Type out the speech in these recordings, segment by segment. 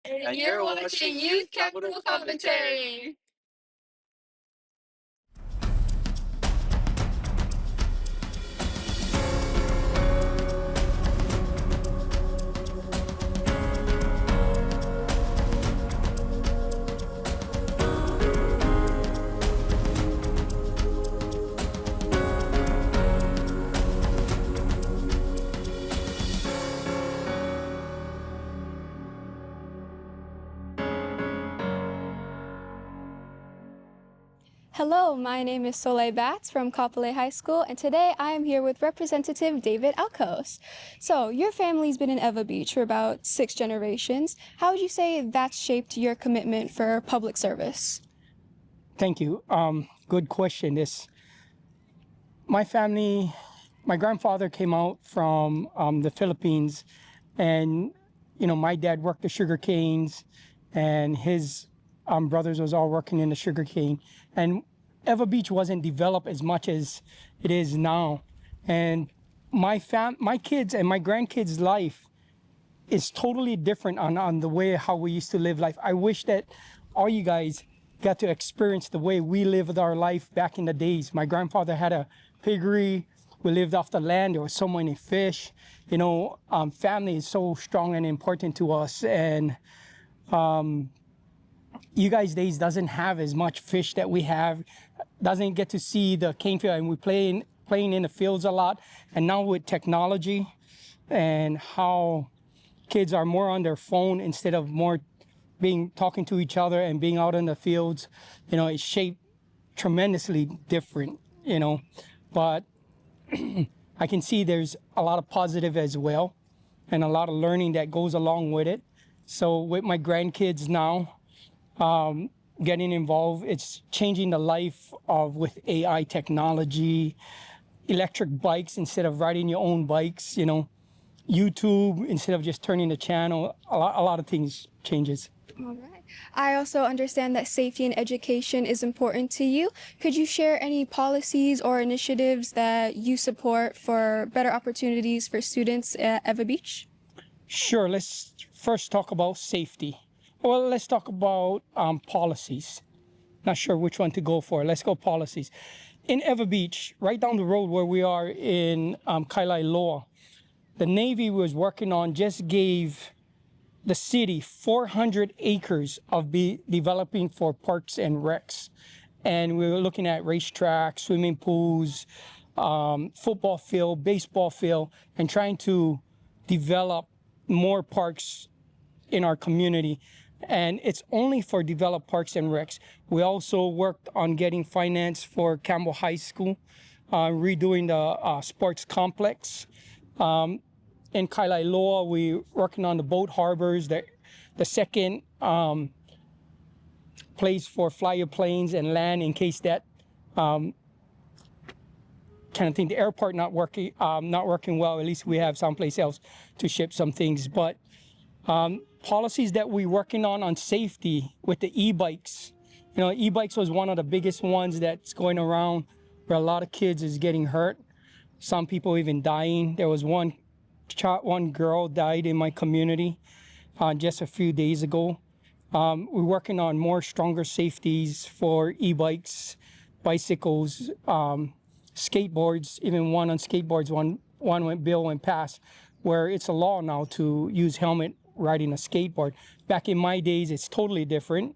And you're watching Youth Capital Commentary. Hello, my name is Soleil Batts from Kapolei High School, and today I am here with Representative David Alcos. So, your family's been in Eva Beach for about 6 generations. How would you say that's shaped your commitment for public service? Thank you. Good question. My family, my grandfather came out from the Philippines, and my dad worked the sugar canes, and his brothers was all working in the sugar cane. And Eva Beach wasn't developed as much as it is now. And my kids and my grandkids' life is totally different on the way how we used to live life. I wish that all you guys got to experience the way we lived our life back in the days. My grandfather had a piggery. We lived off the land. There was so many fish. Family is so strong and important to us. And you guys' days doesn't have as much fish that we have. Doesn't get to see the cane field, and we playing in the fields a lot. And now with technology and how kids are more on their phone instead of more talking to each other and being out in the fields, it's shaped tremendously different, But I can see there's a lot of positive as well, and a lot of learning that goes along with it. So with my grandkids now, getting involved, it's changing the life with AI technology, electric bikes instead of riding your own bikes, YouTube instead of just turning the channel. A lot of things changes. All right. I also understand that safety and education is important to you. Could you share any policies or initiatives that you support for better opportunities for students at Eva Beach? Sure. Let's first talk about safety. Well, let's talk about policies. Not sure which one to go for. Let's go policies. In Eva Beach, right down the road where we are in Kailailoa, the Navy was working on just gave the city 400 acres of developing for parks and recs. And we were looking at racetracks, swimming pools, football field, baseball field, and trying to develop more parks in our community. And it's only for developed parks and recs. We also worked on getting finance for Campbell High School, redoing the sports complex. In Kailailoa, we're working on the boat harbors, the second place for flyer planes and land in case that kind of thing. The airport not working well. At least we have someplace else to ship some things. But policies that we're working on safety with the e-bikes. E-bikes was one of the biggest ones that's going around where a lot of kids is getting hurt. Some people even dying. There was one girl died in my community just a few days ago. We're working on more stronger safeties for e-bikes, bicycles, skateboards, even one on skateboards. Bill went past where it's a law now to use helmet riding a skateboard. Back in my days, it's totally different.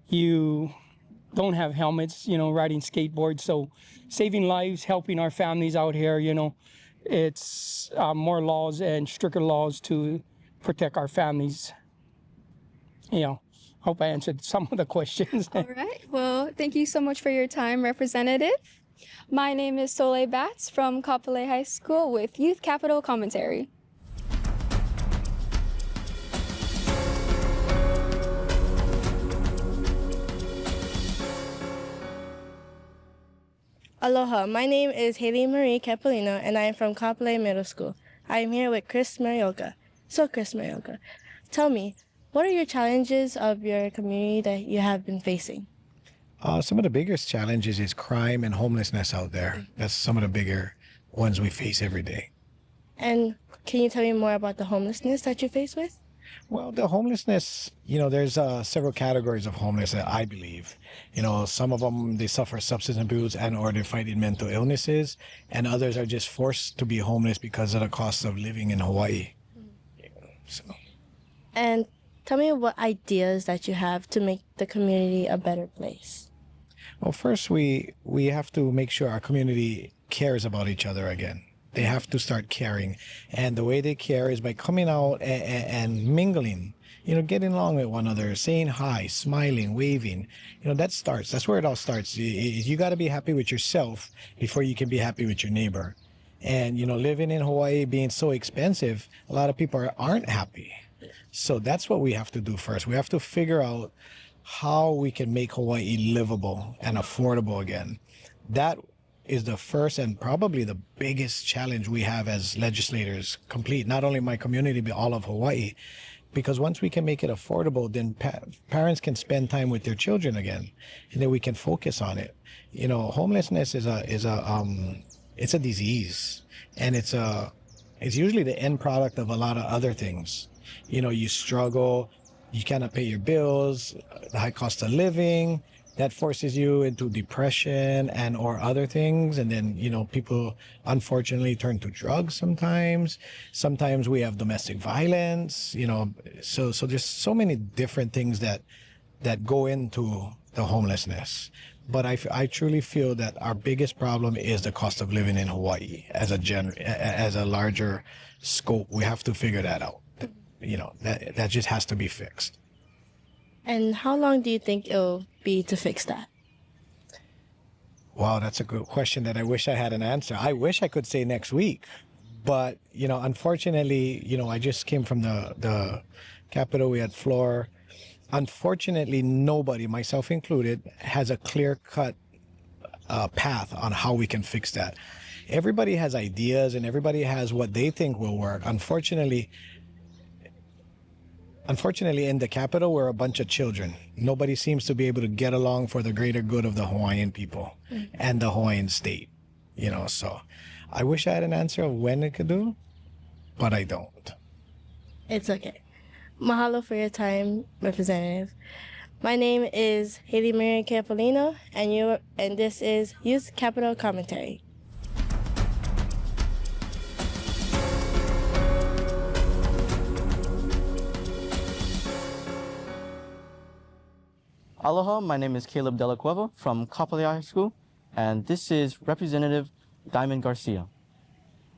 You don't have helmets, riding skateboards. So saving lives, helping our families out here, it's more laws and stricter laws to protect our families. Hope I answered some of the questions. All right. Well, thank you so much for your time, Representative. My name is Soleil Batts from Kapolei High School with Youth Capital Commentary. Aloha, my name is Haley Marie Capolino, and I am from Kapolei Middle School. I am here with Chris Marioka. So, Chris Marioka, tell me, what are your challenges of your community that you have been facing? Some of the biggest challenges is crime and homelessness out there. That's some of the bigger ones we face every day. And can you tell me more about the homelessness that you face with? Well, the homelessness, there's several categories of homelessness, I believe. Some of them, they suffer substance abuse and or they're fighting mental illnesses, and others are just forced to be homeless because of the cost of living in Hawaii. So, And tell me what ideas that you have to make the community a better place. well, first we have to make sure our community cares about each other again. They have to start caring, and the way they care is by coming out and mingling. Getting along with one another, saying hi, smiling, waving. That's where it all starts. You got to be happy with yourself before you can be happy with your neighbor. And living in Hawaii being so expensive, a lot of people aren't happy. So that's what we have to do first. We have to figure out how we can make Hawaii livable and affordable again. That is the first and probably the biggest challenge we have as legislators, complete not only my community but all of Hawaii. Because once we can make it affordable, then parents can spend time with their children again, and then we can focus on it. Homelessness is a disease, and it's usually the end product of a lot of other things. You struggle, you cannot pay your bills, the high cost of living, that forces you into depression and or other things. And then, people unfortunately turn to drugs sometimes. Sometimes we have domestic violence, so there's so many different things that go into the homelessness. But I truly feel that our biggest problem is the cost of living in Hawaii as a larger scope. We have to figure that out. That just has to be fixed. And how long do you think it'll be to fix that? Wow, that's a good question that I wish I had an answer. I wish I could say next week, but unfortunately, I just came from the Capitol. We had floor. Unfortunately, nobody, myself included, has a clear-cut path on how we can fix that. Everybody has ideas and everybody has what they think will work. Unfortunately, in the Capitol, we're a bunch of children. Nobody seems to be able to get along for the greater good of the Hawaiian people and the Hawaiian state. So I wish I had an answer of when it could do, but I don't. It's okay. Mahalo for your time, Representative. My name is Haley Marie Capolino, and this is Youth Capital Commentary. Aloha, my name is Caleb Dela Cueva from Kapolei High School, and this is Representative Diamond Garcia.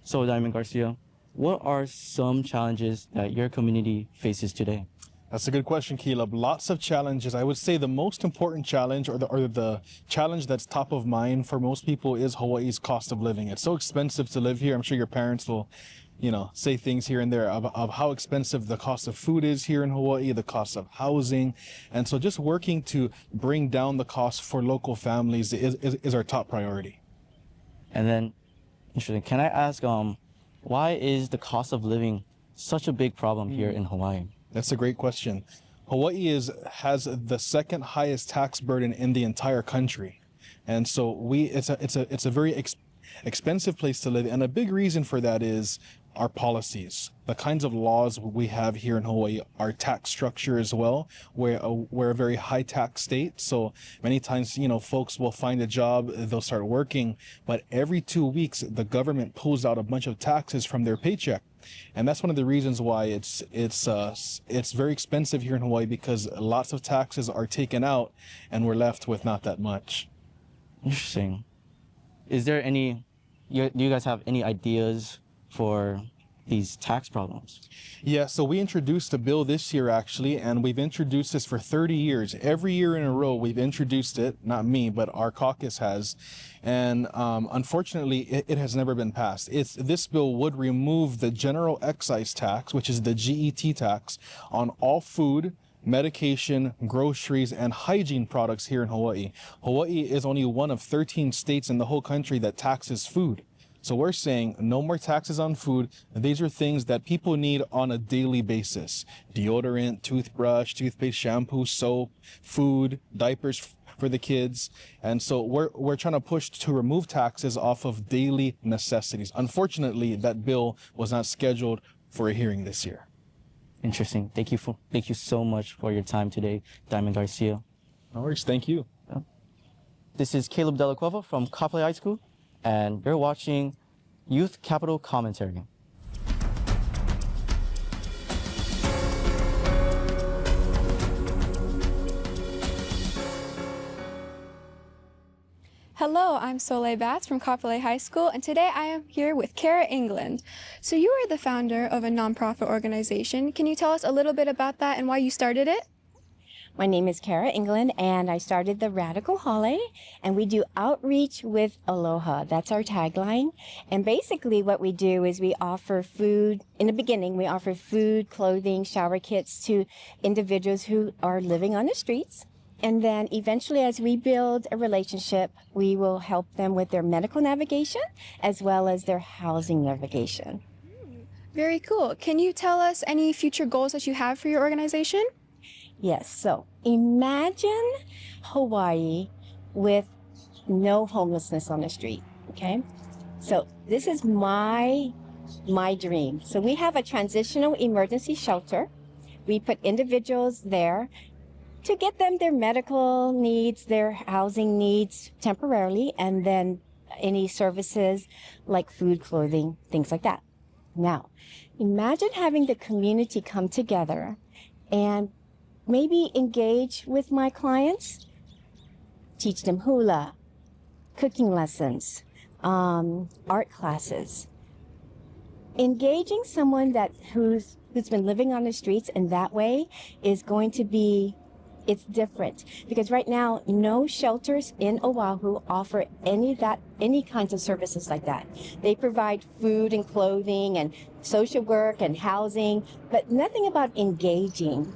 So, Diamond Garcia, what are some challenges that your community faces today? That's a good question, Caleb. Lots of challenges. I would say the most important challenge or the challenge that's top of mind for most people is Hawaii's cost of living. It's so expensive to live here. I'm sure your parents will say things here and there of how expensive the cost of food is here in Hawaii, the cost of housing. And so just working to bring down the cost for local families is our top priority. And then, interesting, can I ask, why is the cost of living such a big problem here in Hawaii? That's a great question. Hawaii has the second highest tax burden in the entire country. And so it's a very expensive place to live. And a big reason for that is our policies, the kinds of laws we have here in Hawaii, our tax structure as well. We're a very high tax state. So many times, folks will find a job, they'll start working, but every 2 weeks, the government pulls out a bunch of taxes from their paycheck. And that's one of the reasons why it's very expensive here in Hawaii, because lots of taxes are taken out and we're left with not that much. Interesting. Is there do you guys have any ideas for these tax problems? Yeah, so we introduced a bill this year actually, and we've introduced this for 30 years. Every year in a row we've introduced it, not me, but our caucus has. And unfortunately, it has never been passed. This bill would remove the general excise tax, which is the GET tax, on all food, medication, groceries, and hygiene products here in Hawaii. Hawaii is only one of 13 states in the whole country that taxes food. So we're saying no more taxes on food. These are things that people need on a daily basis. Deodorant, toothbrush, toothpaste, shampoo, soap, food, diapers for the kids. And so we're trying to push to remove taxes off of daily necessities. Unfortunately, that bill was not scheduled for a hearing this year. Interesting. Thank you so much for your time today, Diamond Garcia. No worries. Thank you. This is Caleb Della Cueva from Kapolei High School, and you're watching Youth Capital Commentary. Hello, I'm Soleil Batts from Kapolei High School, and today I am here with Kara England. So you are the founder of a nonprofit organization. Can you tell us a little bit about that and why you started it? My name is Kara England, and I started the Radical Holiday, and we do outreach with Aloha. That's our tagline. And basically what we do is we offer food. In the beginning, we offer food, clothing, shower kits to individuals who are living on the streets. And then eventually, as we build a relationship, we will help them with their medical navigation as well as their housing navigation. Very cool. Can you tell us any future goals that you have for your organization? Yes, so imagine Hawaii with no homelessness on the street, okay? So this is my dream. So we have a transitional emergency shelter. We put individuals there to get them their medical needs, their housing needs temporarily, and then any services like food, clothing, things like that. Now, imagine having the community come together and maybe engage with my clients, teach them hula, cooking lessons, art classes. Engaging someone who's been living on the streets in that way is going to be, it's different, because right now no shelters in Oʻahu offer any kinds of services like that. They provide food and clothing and social work and housing, but nothing about engaging.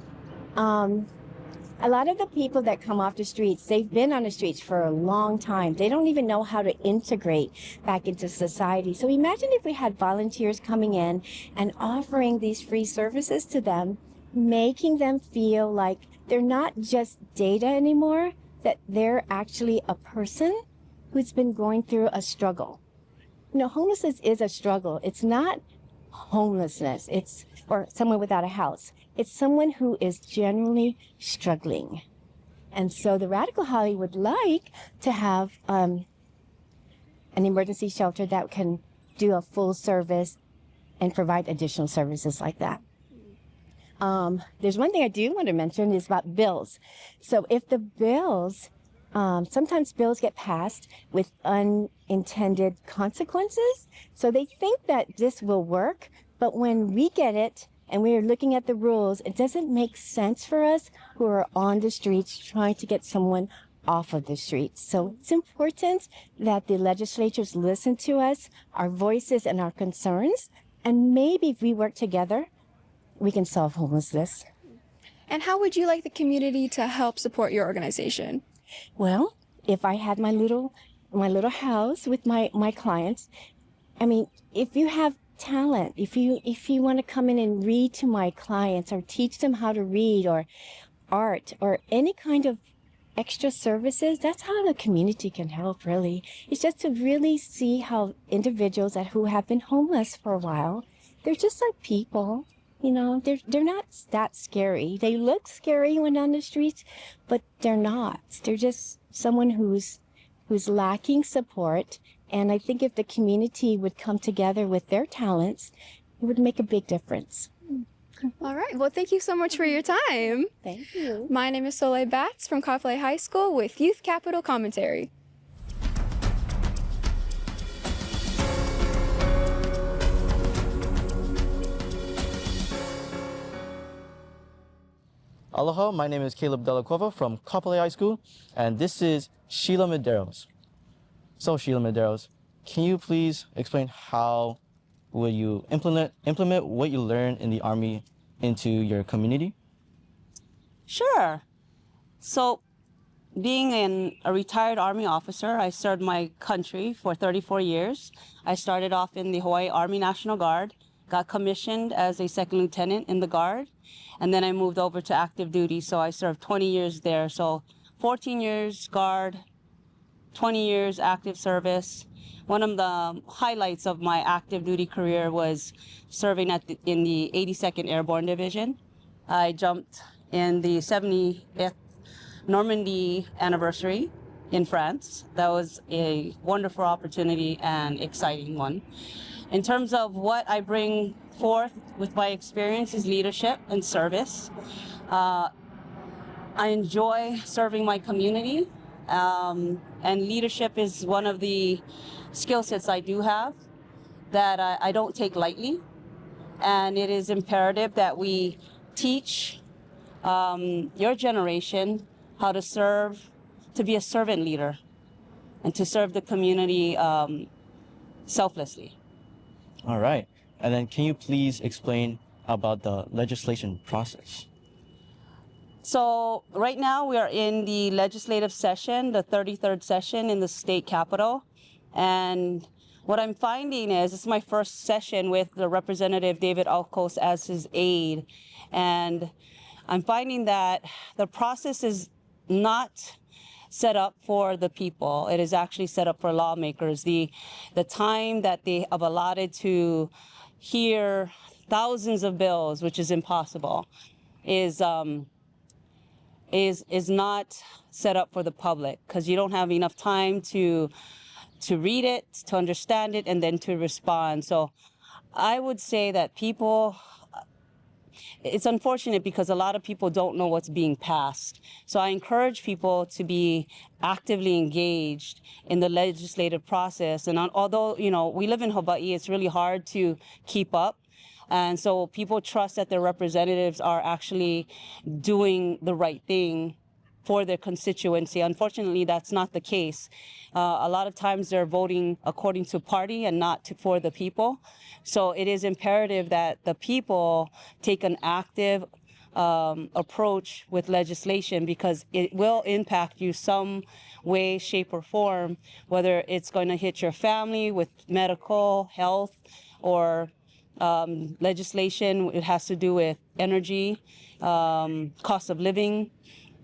A lot of the people that come off the streets, they've been on the streets for a long time. They don't even know how to integrate back into society. So imagine if we had volunteers coming in and offering these free services to them, making them feel like they're not just data anymore, that they're actually a person who's been going through a struggle. You know, homelessness is a struggle. It's not homelessness, or someone without a house. It's someone who is generally struggling. And so the Radical Holiday would like to have an emergency shelter that can do a full service and provide additional services like that. There's one thing I do want to mention is about bills. So if the bills, sometimes bills get passed with unintended consequences. So they think that this will work, but when we get it and we are looking at the rules, it doesn't make sense for us who are on the streets trying to get someone off of the streets. So it's important that the legislators listen to us, our voices and our concerns, and maybe if we work together, we can solve homelessness. And how would you like the community to help support your organization? Well, if I had my little house with my clients, I mean, if you have talent, if you want to come in and read to my clients or teach them how to read or art or any kind of extra services, that's how the community can help, really. It's just to really see how individuals who have been homeless for a while, they're just like people. You know, they're not that scary. They look scary when on the streets, but they're not. They're just someone who's lacking support. And I think if the community would come together with their talents, it would make a big difference. All right. Well, thank you so much for your time. Thank you. My name is Soleil Batts from Kapolei High School with Youth Capital Commentary. Aloha, my name is Caleb Della Cueva from Kapolei High School, and this is Sheila Medeiros. So Sheila Medeiros, can you please explain how will you implement what you learned in the Army into your community? Sure. So, being a retired Army officer, I served my country for 34 years. I started off in the Hawaii Army National Guard, got commissioned as a second lieutenant in the Guard, and then I moved over to active duty, so I served 20 years there. So 14 years Guard, 20 years active service, one of the highlights of my active duty career was serving in the 82nd Airborne Division. I jumped in the 70th Normandy anniversary in France. That was a wonderful opportunity and exciting one. In terms of what I bring forth with my experience is leadership and service. I enjoy serving my community, and leadership is one of the skill sets I do have that I don't take lightly. And it is imperative that we teach your generation how to serve, to be a servant leader, and to serve the community selflessly. All right. And then can you please explain about the legislation process? So right now we are in the legislative session, the 33rd session in the state capitol. And what I'm finding is, it's my first session with the Representative David Alkos as his aide. And I'm finding that the process is not set up for the people. It is actually set up for lawmakers. The time that they have allotted to hear thousands of bills, which is impossible, is not set up for the public, because you don't have enough time to read it, to understand it, and then to respond. So I would say that people, it's unfortunate because a lot of people don't know what's being passed. So I encourage people to be actively engaged in the legislative process. And although, we live in Hawaii, it's really hard to keep up. And so people trust that their representatives are actually doing the right thing for their constituency. Unfortunately, that's not the case. A lot of times they're voting according to party and not for the people. So it is imperative that the people take an active approach with legislation, because it will impact you some way, shape, or form, whether it's going to hit your family with medical, health, or legislation. It has to do with energy, cost of living,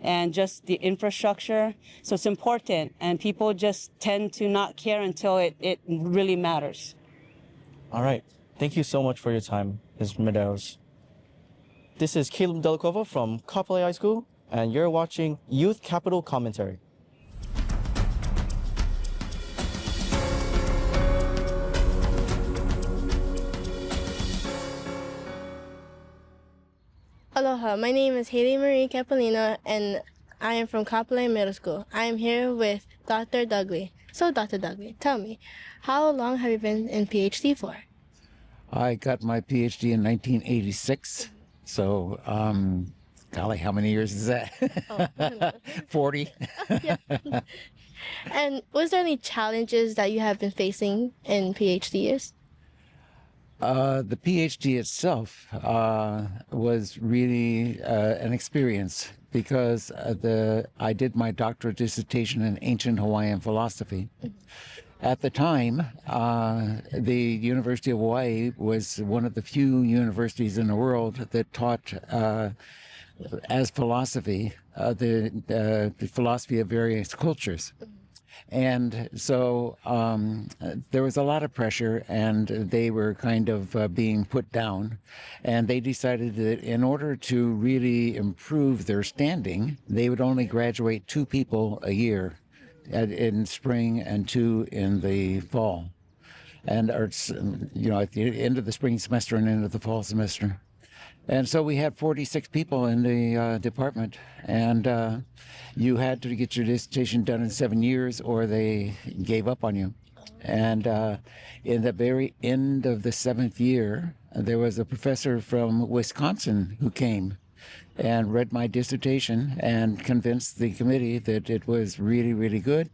and just the infrastructure. So it's important, and people just tend to not care until it really matters. All right. Thank you so much for your time, Ms. Medeiros. This is Caleb Delacueva from Kapolei High School, and you're watching Youth Capital Commentary. Aloha, my name is Haley Marie Capolino, and I am from Kapolei Middle School. I am here with Dr. Dudley. So, Dr. Dudley, tell me, how long have you been in PhD for? I got my PhD in 1986. So, golly, how many years is that? 40. Yeah. And was there any challenges that you have been facing in PhD years? The PhD itself was really an experience, because I did my doctoral dissertation in ancient Hawaiian philosophy. At the time, the University of Hawaii was one of the few universities in the world that taught as philosophy the philosophy of various cultures. And so there was a lot of pressure, and they were kind of being put down. And they decided that in order to really improve their standing, they would only graduate 2 people a year in spring and 2 in the fall. And, at the end of the spring semester and end of the fall semester. And so we had 46 people in the department, and you had to get your dissertation done in 7 years, or they gave up on you. And in the very end of the 7th year, there was a professor from Wisconsin who came and read my dissertation and convinced the committee that it was really, really good,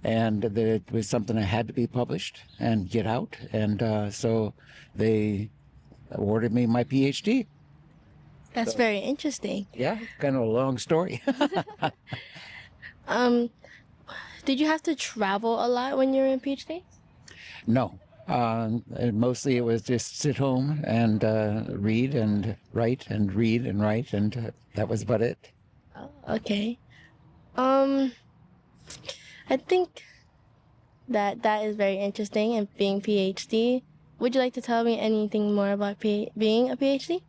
and that it was something that had to be published and get out. And so they awarded me my PhD. That's very interesting. Yeah, kind of a long story. Did you have to travel a lot when you were in PhD? No. Mostly it was just sit home and read and write and read and write, and that was about it. Oh, okay. I think that is very interesting, and being PhD. Would you like to tell me anything more about being a PhD?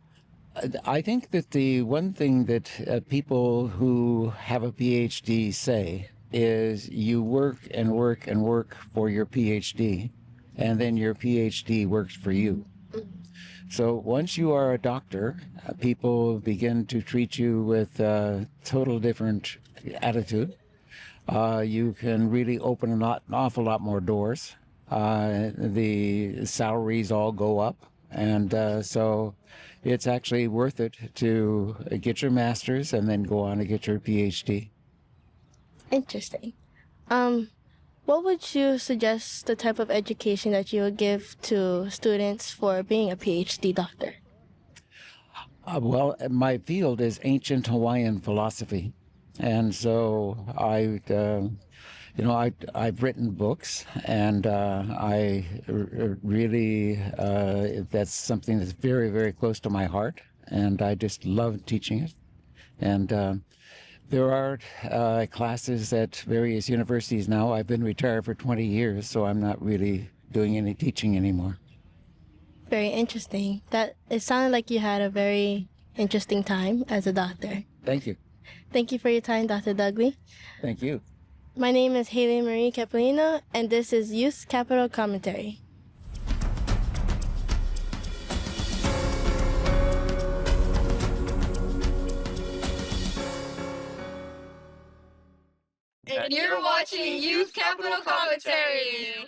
I think that the one thing that people who have a PhD say is you work and work and work for your PhD, and then your PhD works for you. So once you are a doctor, people begin to treat you with a total different attitude. You can really open an awful lot more doors. The salaries all go up, and so it's actually worth it to get your master's and then go on to get your PhD. Interesting. What would you suggest the type of education that you would give to students for being a PhD doctor? Well, my field is ancient Hawaiian philosophy, and so I've written books, and I really that's something that's very, very close to my heart, and I just love teaching it. And there are classes at various universities now. I've been retired for 20 years, so I'm not really doing any teaching anymore. Very interesting. That it sounded like you had a very interesting time as a doctor. Thank you. Thank you for your time, Dr. Dudley. Thank you. My name is Haley Marie Kapolei, and this is Youth Capital Commentary. And you're watching Youth Capital Commentary.